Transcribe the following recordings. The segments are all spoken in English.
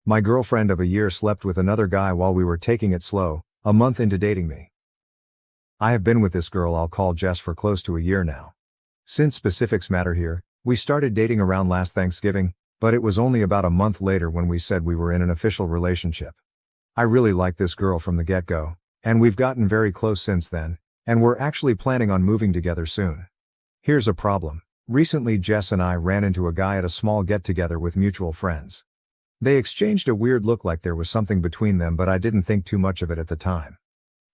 My girlfriend of a year slept with another guy while we were taking it slow, a month into dating me. I have been with this girl I'll call Jess for close to a year now. Since specifics matter here, we started dating around last Thanksgiving, but it was only about a month later when we said we were in an official relationship. I really liked this girl from the get-go, and we've gotten very close since then, and we're actually planning on moving together soon. Here's a problem. Recently Jess and I ran into a guy at a small get-together with mutual friends. They exchanged a weird look like there was something between them, but I didn't think too much of it at the time.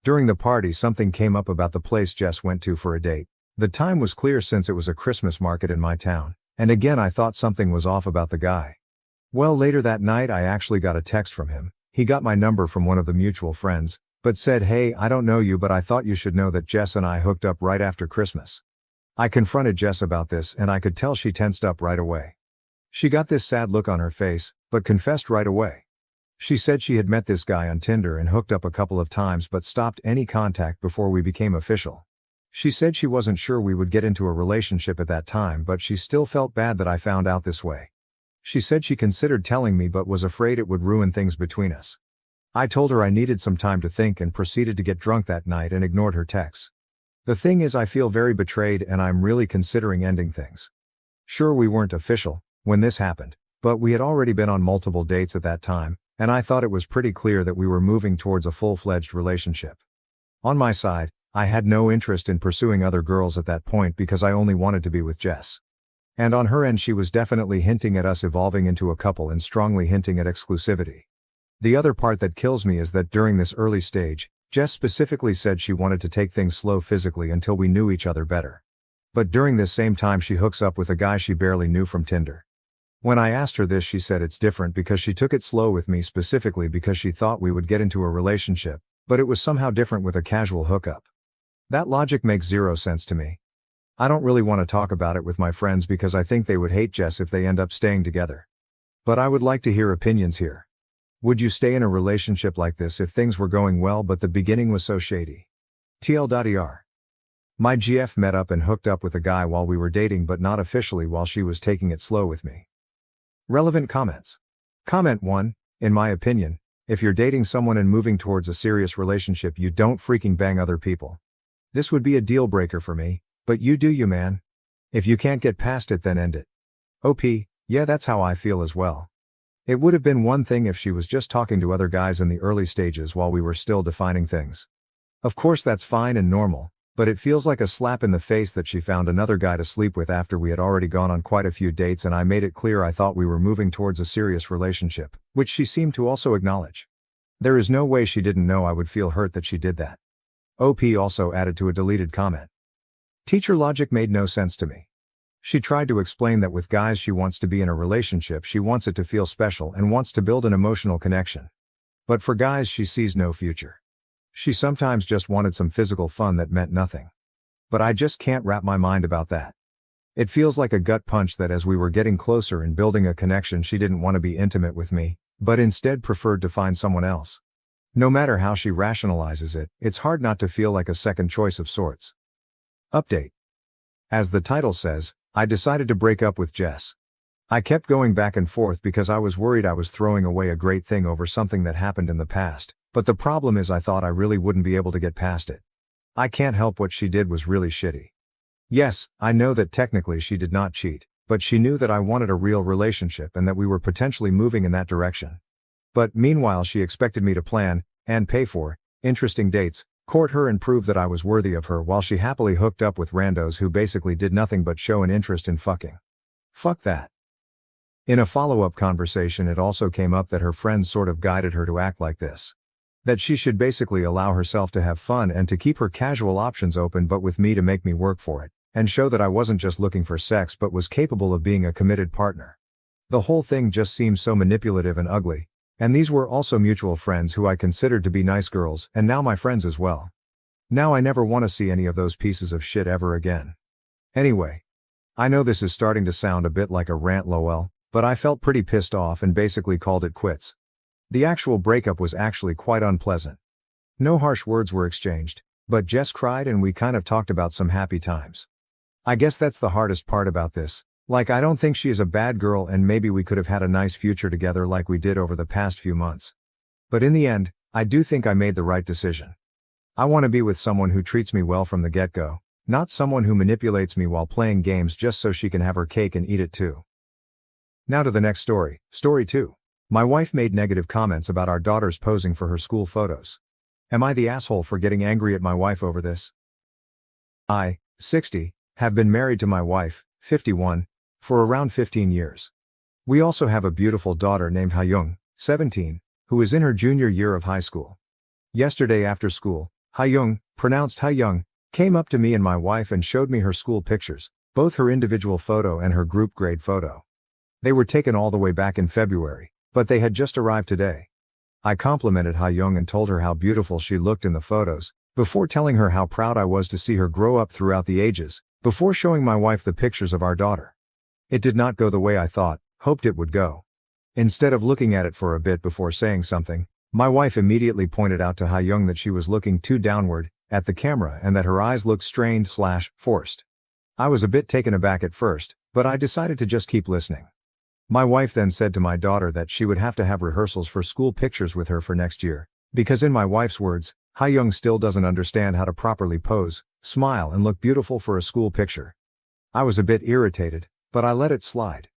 During the party something came up about the place Jess went to for a date. The time was clear since it was a Christmas market in my town, and again I thought something was off about the guy. Well, later that night I actually got a text from him. He got my number from one of the mutual friends, but said, "Hey, I don't know you, but I thought you should know that Jess and I hooked up right after Christmas." I confronted Jess about this and I could tell she tensed up right away. She got this sad look on her face, but confessed right away. She said she had met this guy on Tinder and hooked up a couple of times but stopped any contact before we became official. She said she wasn't sure we would get into a relationship at that time, but she still felt bad that I found out this way. She said she considered telling me but was afraid it would ruin things between us. I told her I needed some time to think and proceeded to get drunk that night and ignored her texts. The thing is, I feel very betrayed and I'm really considering ending things. Sure, we weren't official when this happened, but we had already been on multiple dates at that time, and I thought it was pretty clear that we were moving towards a full-fledged relationship. On my side, I had no interest in pursuing other girls at that point because I only wanted to be with Jess. And on her end she was definitely hinting at us evolving into a couple and strongly hinting at exclusivity. The other part that kills me is that during this early stage, Jess specifically said she wanted to take things slow physically until we knew each other better. But during this same time she hooks up with a guy she barely knew from Tinder. When I asked her this, she said it's different because she took it slow with me specifically because she thought we would get into a relationship, but it was somehow different with a casual hookup. That logic makes zero sense to me. I don't really want to talk about it with my friends because I think they would hate Jess if they end up staying together. But I would like to hear opinions here. Would you stay in a relationship like this if things were going well but the beginning was so shady? TL.er. My GF met up and hooked up with a guy while we were dating but not officially while she was taking it slow with me. Relevant comments. Comment 1, in my opinion, if you're dating someone and moving towards a serious relationship, you don't freaking bang other people. This would be a deal breaker for me, but you do you, man. If you can't get past it, then end it. OP, yeah, that's how I feel as well. It would have been one thing if she was just talking to other guys in the early stages while we were still defining things. Of course that's fine and normal, but it feels like a slap in the face that she found another guy to sleep with after we had already gone on quite a few dates and I made it clear I thought we were moving towards a serious relationship, which she seemed to also acknowledge. There is no way she didn't know I would feel hurt that she did that. OP also added to a deleted comment. Teacher logic made no sense to me. She tried to explain that with guys she wants to be in a relationship, she wants it to feel special and wants to build an emotional connection. But for guys she sees no future. She sometimes just wanted some physical fun that meant nothing. But I just can't wrap my mind about that. It feels like a gut punch that as we were getting closer and building a connection, she didn't want to be intimate with me, but instead preferred to find someone else. No matter how she rationalizes it, it's hard not to feel like a second choice of sorts. Update. As the title says, I decided to break up with Jess. I kept going back and forth because I was worried I was throwing away a great thing over something that happened in the past, but the problem is I thought I really wouldn't be able to get past it. I can't help what she did was really shitty. Yes, I know that technically she did not cheat, but she knew that I wanted a real relationship and that we were potentially moving in that direction. But meanwhile she expected me to plan, and pay for, interesting dates, court her and prove that I was worthy of her while she happily hooked up with randos who basically did nothing but show an interest in fucking. Fuck that. In a follow-up conversation it also came up that her friends sort of guided her to act like this. That she should basically allow herself to have fun and to keep her casual options open but with me to make me work for it, and show that I wasn't just looking for sex but was capable of being a committed partner. The whole thing just seems so manipulative and ugly, and these were also mutual friends who I considered to be nice girls and now my friends as well. Now I never want to see any of those pieces of shit ever again. Anyway. I know this is starting to sound a bit like a rant lol, but I felt pretty pissed off and basically called it quits. The actual breakup was actually quite unpleasant. No harsh words were exchanged, but Jess cried and we kind of talked about some happy times. I guess that's the hardest part about this. Like, I don't think she is a bad girl and maybe we could have had a nice future together like we did over the past few months. But in the end, I do think I made the right decision. I want to be with someone who treats me well from the get-go, not someone who manipulates me while playing games just so she can have her cake and eat it too. Now to the next story, story 2. My wife made negative comments about our daughters posing for her school photos. Am I the asshole for getting angry at my wife over this? I, 60, have been married to my wife, 51, for around 15 years. We also have a beautiful daughter named Hayoung, 17, who is in her junior year of high school. Yesterday after school, Hayoung, pronounced Hayoung, came up to me and my wife and showed me her school pictures, both her individual photo and her group grade photo. They were taken all the way back in February, but they had just arrived today. I complimented Hayoung and told her how beautiful she looked in the photos, before telling her how proud I was to see her grow up throughout the ages, before showing my wife the pictures of our daughter. It did not go the way I hoped it would go. Instead of looking at it for a bit before saying something, my wife immediately pointed out to Hayoung that she was looking too downward, at the camera, and that her eyes looked strained/forced. I was a bit taken aback at first, but I decided to just keep listening. My wife then said to my daughter that she would have to have rehearsals for school pictures with her for next year, because in my wife's words, Hayoung still doesn't understand how to properly pose, smile and look beautiful for a school picture. I was a bit irritated, but I let it slide.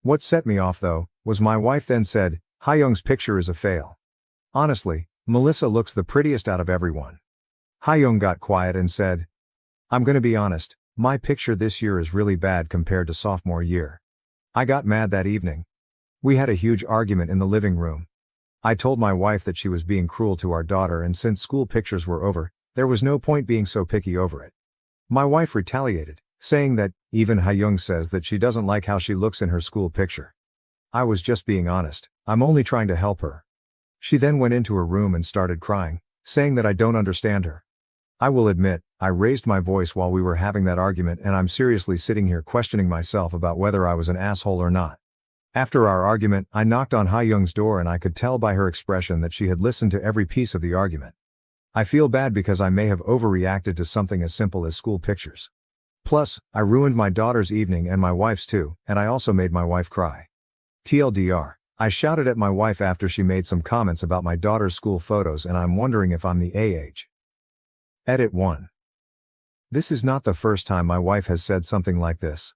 What set me off though, was my wife then said, Hayoung's picture is a fail. Honestly, Melissa looks the prettiest out of everyone. Hayoung got quiet and said, I'm gonna be honest, my picture this year is really bad compared to sophomore year. I got mad that evening. We had a huge argument in the living room. I told my wife that she was being cruel to our daughter, and since school pictures were over, there was no point being so picky over it. My wife retaliated, saying that, even Hayoung says that she doesn't like how she looks in her school picture. I was just being honest, I'm only trying to help her. She then went into her room and started crying, saying that I don't understand her. I will admit, I raised my voice while we were having that argument, and I'm seriously sitting here questioning myself about whether I was an asshole or not. After our argument, I knocked on Hayoung's door and I could tell by her expression that she had listened to every piece of the argument. I feel bad because I may have overreacted to something as simple as school pictures. Plus, I ruined my daughter's evening and my wife's too, and I also made my wife cry. TLDR, I shouted at my wife after she made some comments about my daughter's school photos, and I'm wondering if I'm the age. Edit 1. This is not the first time my wife has said something like this.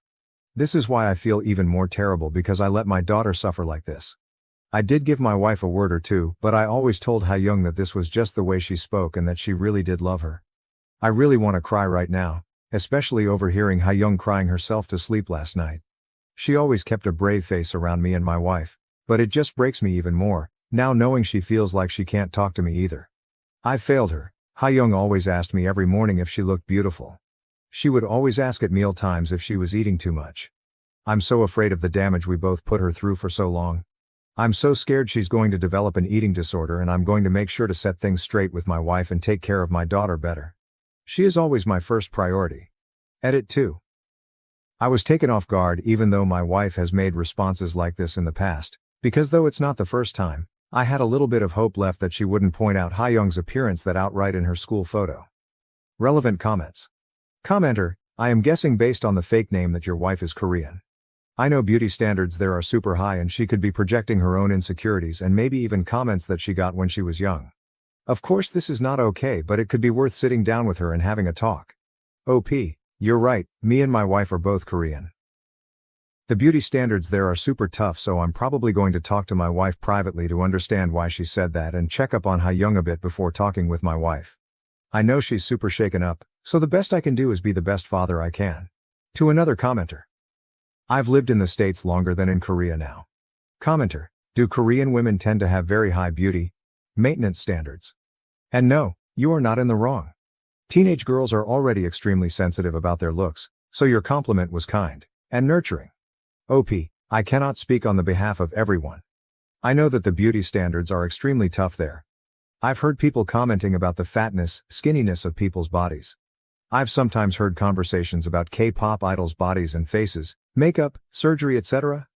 This is why I feel even more terrible, because I let my daughter suffer like this. I did give my wife a word or two, but I always told Hayoung that this was just the way she spoke and that she really did love her. I really want to cry right now, especially overhearing Hayoung crying herself to sleep last night. She always kept a brave face around me and my wife, but it just breaks me even more, now knowing she feels like she can't talk to me either. I failed her. Hayoung always asked me every morning if she looked beautiful. She would always ask at meal times if she was eating too much. I'm so afraid of the damage we both put her through for so long. I'm so scared she's going to develop an eating disorder, and I'm going to make sure to set things straight with my wife and take care of my daughter better. She is always my first priority. Edit 2. I was taken off guard even though my wife has made responses like this in the past, because though it's not the first time, I had a little bit of hope left that she wouldn't point out Hayoung's appearance that outright in her school photo. Relevant comments. Commenter, I am guessing based on the fake name that your wife is Korean. I know beauty standards there are super high, and she could be projecting her own insecurities and maybe even comments that she got when she was young. Of course this is not okay, but it could be worth sitting down with her and having a talk. OP, you're right, me and my wife are both Korean. The beauty standards there are super tough, so I'm probably going to talk to my wife privately to understand why she said that and check up on Hayoung a bit before talking with my wife. I know she's super shaken up, so the best I can do is be the best father I can. To another commenter. I've lived in the States longer than in Korea now. Commenter, do Korean women tend to have very high beauty maintenance standards? And no, you are not in the wrong. Teenage girls are already extremely sensitive about their looks, so your compliment was kind and nurturing. OP, I cannot speak on the behalf of everyone. I know that the beauty standards are extremely tough there. I've heard people commenting about the fatness, skinniness of people's bodies. I've sometimes heard conversations about K-pop idols' bodies and faces, makeup, surgery, etc.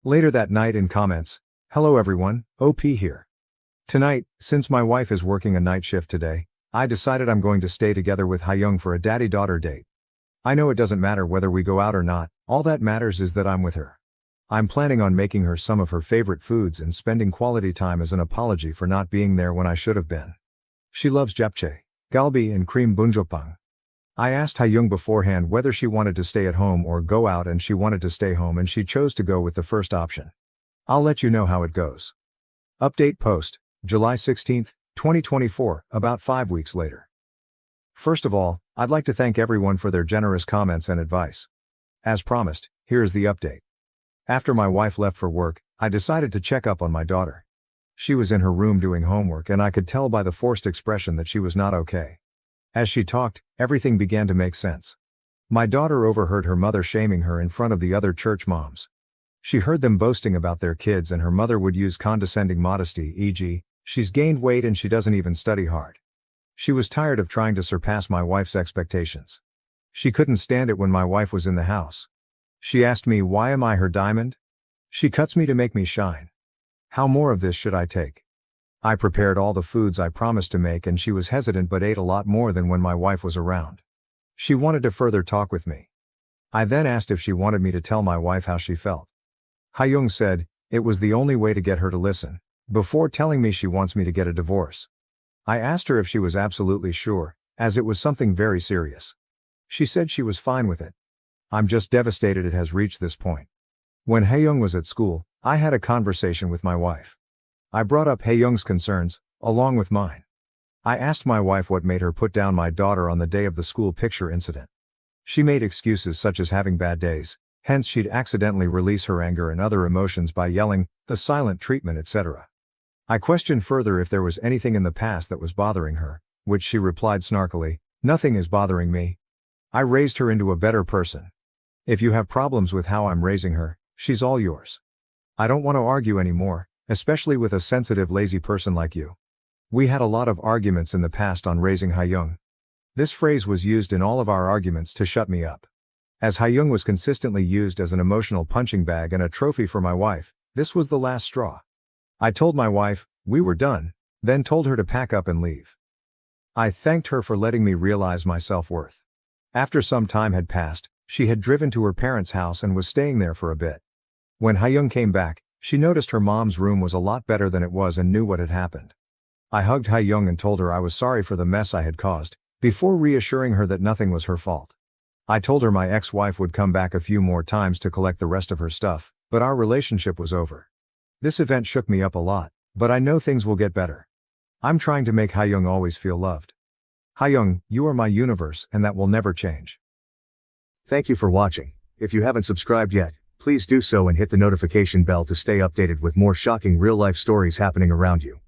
Later that night in comments, hello everyone, OP here. Tonight, since my wife is working a night shift today, I decided I'm going to stay together with Hayoung for a daddy-daughter date. I know it doesn't matter whether we go out or not, all that matters is that I'm with her. I'm planning on making her some of her favorite foods and spending quality time as an apology for not being there when I should have been. She loves japchae, galbi and cream bunjopang. I asked Hayoung beforehand whether she wanted to stay at home or go out, and she wanted to stay home, and she chose to go with the first option. I'll let you know how it goes. Update post, July 16, 2024, about 5 weeks later. First of all, I'd like to thank everyone for their generous comments and advice. As promised, here is the update. After my wife left for work, I decided to check up on my daughter. She was in her room doing homework, and I could tell by the forced expression that she was not okay. As she talked, everything began to make sense. My daughter overheard her mother shaming her in front of the other church moms. She heard them boasting about their kids, and her mother would use condescending modesty, e.g., "She's gained weight and she doesn't even study hard." She was tired of trying to surpass my wife's expectations. She couldn't stand it when my wife was in the house. She asked me, why am I her diamond? She cuts me to make me shine. How more of this should I take? I prepared all the foods I promised to make, and she was hesitant but ate a lot more than when my wife was around. She wanted to further talk with me. I then asked if she wanted me to tell my wife how she felt. Hayoung said, it was the only way to get her to listen, before telling me she wants me to get a divorce. I asked her if she was absolutely sure, as it was something very serious. She said she was fine with it. I'm just devastated it has reached this point. When Hayoung was at school, I had a conversation with my wife. I brought up Hayoung's concerns, along with mine. I asked my wife what made her put down my daughter on the day of the school picture incident. She made excuses such as having bad days, hence she'd accidentally release her anger and other emotions by yelling, the silent treatment, etc. I questioned further if there was anything in the past that was bothering her, which she replied snarkily, nothing is bothering me. I raised her into a better person. If you have problems with how I'm raising her, she's all yours. I don't want to argue anymore, especially with a sensitive, lazy person like you. We had a lot of arguments in the past on raising Hayoung. This phrase was used in all of our arguments to shut me up. As Hayoung was consistently used as an emotional punching bag and a trophy for my wife, this was the last straw. I told my wife, we were done, then told her to pack up and leave. I thanked her for letting me realize my self-worth. After some time had passed, she had driven to her parents' house and was staying there for a bit. When Hayoung came back, she noticed her mom's room was a lot better than it was and knew what had happened. I hugged Hayoung and told her I was sorry for the mess I had caused, before reassuring her that nothing was her fault. I told her my ex-wife would come back a few more times to collect the rest of her stuff, but our relationship was over. This event shook me up a lot, but I know things will get better. I'm trying to make Hayoung always feel loved. Hayoung, you are my universe, and that will never change. Thank you for watching. If you haven't subscribed yet, please do so and hit the notification bell to stay updated with more shocking real-life stories happening around you.